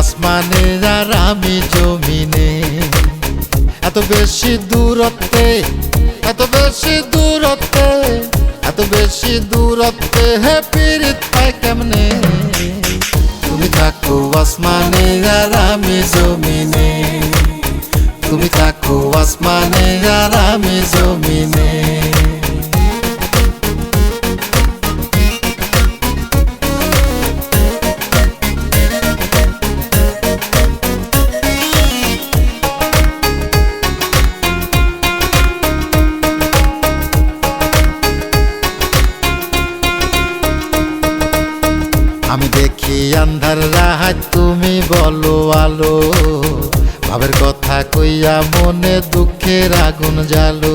আসমানে আর আমি জমিনে, এত বেশি দূরত্বে, এত বেশি দূরত্বে, এত বেশি দূরত্বে হে পীড়িত পাই কেমনে। তুমি থাকো আসমানে আর আমি জমিনে, তুমি থাকো আসমানে আর আমি জমিনে। আমি দেখি আন্ধার রাত, তুমি বলো আলো, ভাবের কথা কইয়া মনে দুঃখের আগুন জ্বালো।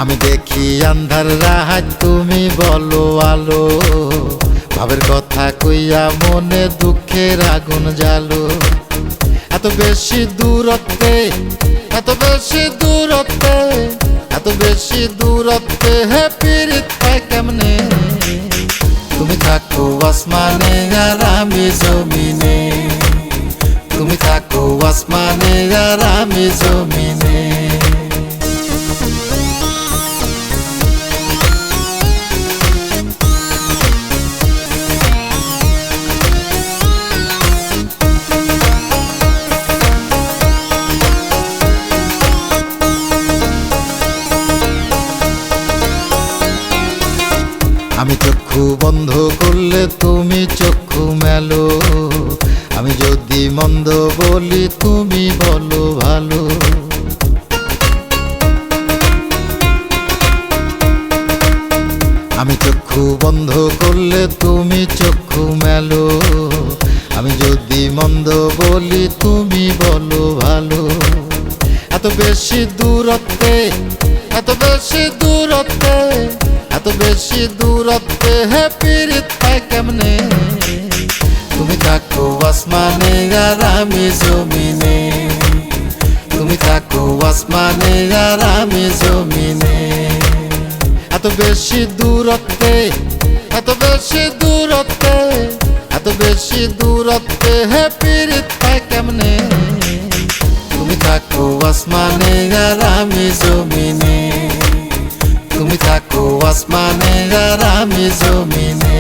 আমি দেখি আন্ধার রাত, তুমি বলো আলো, ভাবের কথা কইয়া মনে দুঃখের আগুন জ্বালো। এত বেশি দূরত্বে, এত বেশি দূরত্বে, এত বেশি দূরত্বে হে পীড়িত পাই কেমনে। তুমি থাকো আসমানে আর আমি জমিনে, তুমি থাকো আসমানে আর আমি জমিনে। আমি চক্ষু বন্ধ করলে তুমি চক্ষু মেলো, আমি যদি মন্দ বলি তুমি বলো ভালো। আমি চক্ষু বন্ধ করলে তুমি চক্ষু মেলো, আমি যদি মন্দ বলি তুমি বলো ভালো। এত বেশি দূরত্বে, এত বেশি দূরত্বে, এত বেশি দূরত্বে হে পীড়িত পাই কেমনে। তুমি থাকো আসমানে আর আমি জমিনে, তুমি থাকো আসমানে আর আমি জমিনে। এত বেশি দূরত্বে, এত বেশি দূরত্বে, এত বেশি দূরত্বে হে পীড়িত পাই কেমনে। তুমি থাকো আসমানে আর আমি জমিনে, তুমি থাকো আসমানে আর আমি জমিনে।